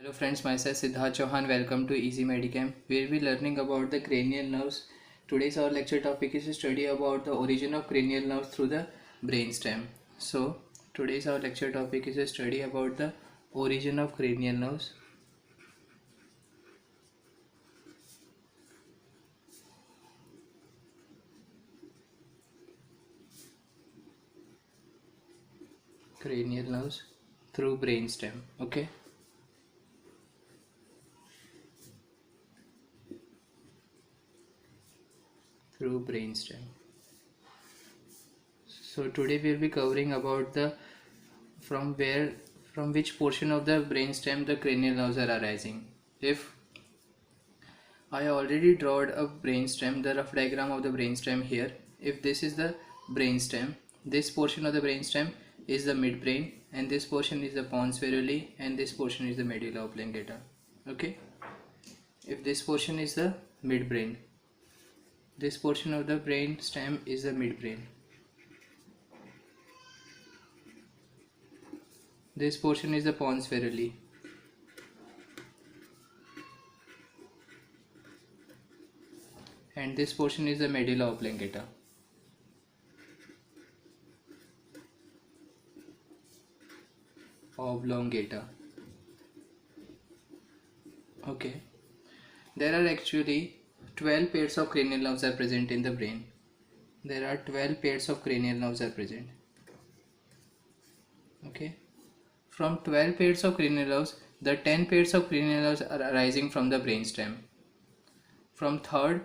Hello friends, myself Siddharth Chauhan. Welcome to Easy Medchem. We will be learning about the cranial nerves. Today's our lecture topic is to study about the origin of cranial nerves through the brainstem. So today's our lecture topic is to study about the origin of cranial nerves. Cranial nerves through brainstem. Okay. Through brainstem. So today we will be covering about the from which portion of the brainstem the cranial nerves are arising. If I already drawed a brainstem, the rough diagram of the brainstem here. If this is the brainstem, this portion of the brainstem is the midbrain, and this portion is the pons variouli, and this portion is the medulla oblongata. Okay. If this portion is the midbrain, this portion of the brain stem is the midbrain. This portion is the pons variouli. And this portion is the medulla oblongata. Okay. There are actually 12 pairs of cranial nerves are present in the brain. There are 12 pairs of cranial nerves are present. Okay. From 12 pairs of cranial nerves, the 10 pairs of cranial nerves are arising from the brainstem. From 3rd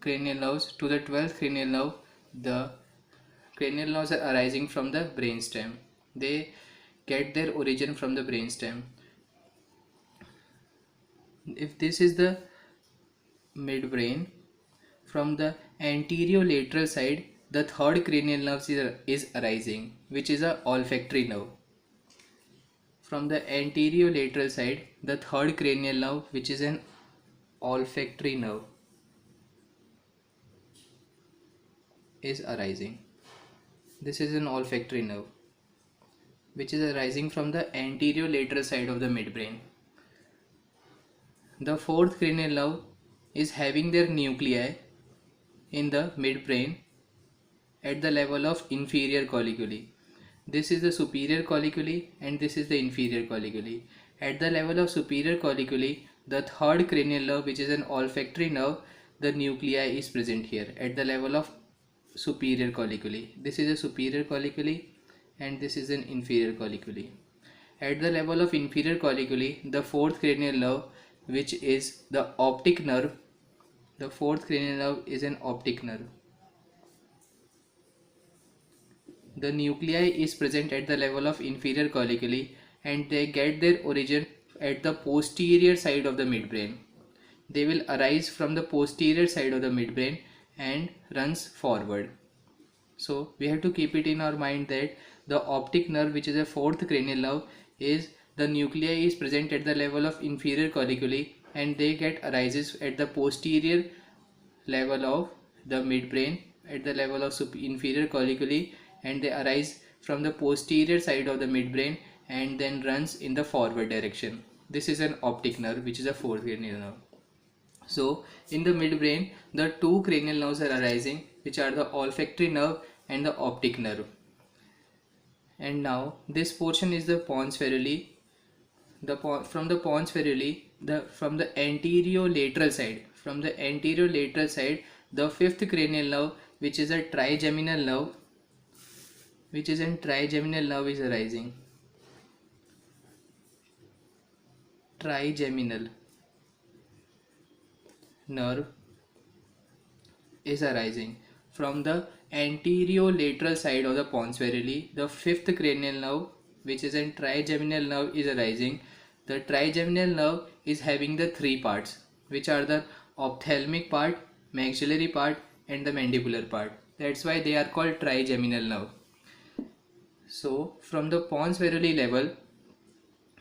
cranial nerves to the 12th cranial nerve, the cranial nerves are arising from the brainstem. They get their origin from the brainstem. If this is the midbrain, from the anterior lateral side, the 3rd cranial nerve is arising, which is a olfactory nerve. From the anterior lateral side, the 3rd cranial nerve, which is an olfactory nerve, is arising. This is an olfactory nerve which is arising from the anterior lateral side of the midbrain. The 4th cranial nerve is having their nuclei in the midbrain at the level of inferior colliculi. This is the superior colliculi and this is the inferior colliculi. At the level of superior colliculi, the 3rd cranial nerve, which is an olfactory nerve, the nuclei is present here at the level of superior colliculi. This is a superior colliculi and this is an inferior colliculi. At the level of inferior colliculi, the 4th cranial nerve, which is the optic nerve, the 4th cranial nerve is an optic nerve. The nuclei is present at the level of inferior colliculi and they get their origin at the posterior side of the midbrain. They will arise from the posterior side of the midbrain and runs forward. So we have to keep it in our mind that the optic nerve, which is a 4th cranial nerve, is the nuclei is present at the level of inferior colliculi and they get arises at the posterior level of the midbrain at the level of inferior colliculi, and they arise from the posterior side of the midbrain and then runs in the forward direction. This is an optic nerve, which is a 4th cranial nerve. So in the midbrain, the 2 cranial nerves are arising, which are the olfactory nerve and the optic nerve. And now this portion is the pons variouli. From the pons variouli, from the anterior lateral side, the 5th cranial nerve, which is a trigeminal nerve, is arising. Trigeminal nerve is arising from the anterior lateral side of the pons variouli. The 5th cranial nerve, which is a trigeminal nerve, is arising. The trigeminal nerve is having the 3 parts, which are the ophthalmic part, maxillary part and the mandibular part. That's why they are called trigeminal nerve. So from the pons variouli level,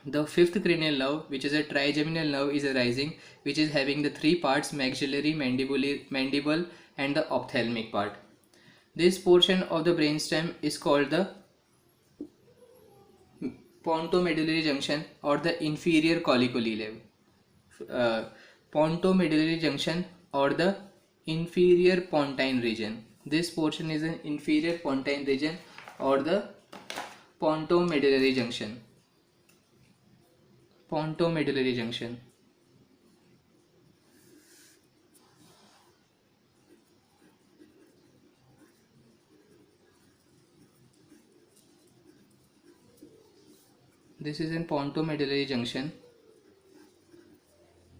the 5th cranial nerve, which is a trigeminal nerve, is arising, which is having the 3 parts, maxillary, mandible and the ophthalmic part. This portion of the brainstem is called the pontomedullary junction or the inferior collicular. Pontomedullary junction or the inferior pontine region. This portion is an inferior pontine region or the pontomedullary junction. Pontomedullary junction. This is in pontomedullary junction.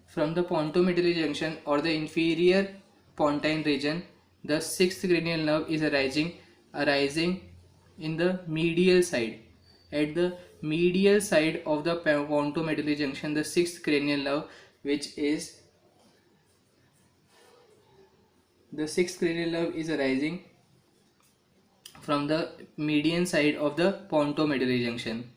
From the pontomedullary junction or the inferior pontine region, the sixth cranial nerve is arising in the medial side. At the medial side of the pontomedullary junction, the sixth cranial nerve, is arising from the median side of the pontomedullary junction.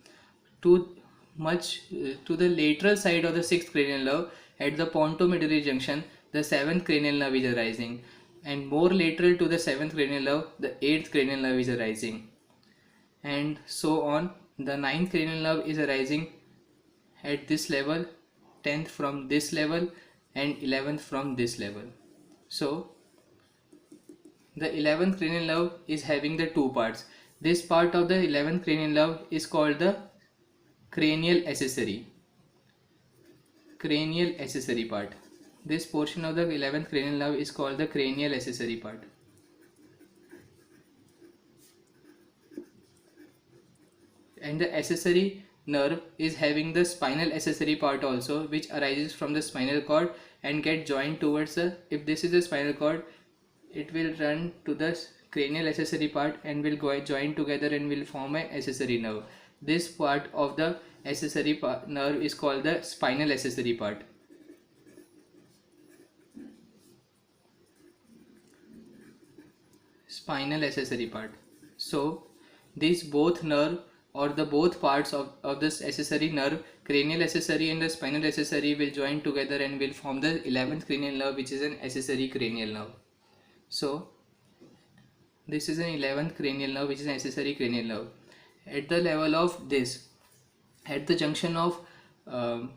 To the lateral side of the sixth cranial nerve, at the pontomedullary junction, the seventh cranial nerve is arising, and more lateral to the seventh cranial nerve, the eighth cranial nerve is arising, and so on. The ninth cranial nerve is arising at this level, 10th from this level, and 11th from this level. So the 11th cranial nerve is having the two parts. This part of the 11th cranial nerve is called the cranial accessory part. This portion of the 11th cranial nerve is called the cranial accessory part. And the accessory nerve is having the spinal accessory part also, which arises from the spinal cord and get joined towards the, if this is the spinal cord, it will run to the cranial accessory part and will go join together and will form an accessory nerve. This part of the accessory nerve is called the spinal accessory part. Spinal accessory part. So these both nerve or the both parts of this accessory nerve, cranial accessory and the spinal accessory, will join together and will form the 11th cranial nerve, which is an accessory cranial nerve. So this is an 11th cranial nerve, which is an accessory cranial nerve. At the level of this, at the junction of the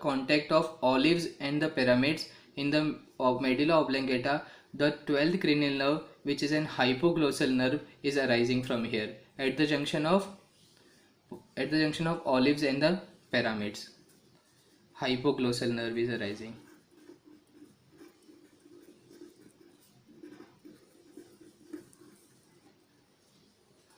contact of olives and the pyramids in the medulla oblongata, the 12th cranial nerve, which is an hypoglossal nerve, is arising from here at the junction of olives and the pyramids. Hypoglossal nerve is arising.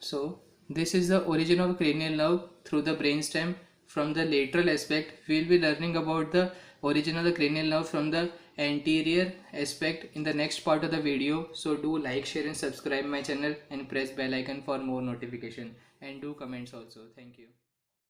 So this is the origin of cranial nerve through the brainstem. From the lateral aspect, we will be learning about the origin of the cranial nerve from the anterior aspect in the next part of the video. So do like, share and subscribe my channel and press bell icon for more notification, and do comments also. Thank you.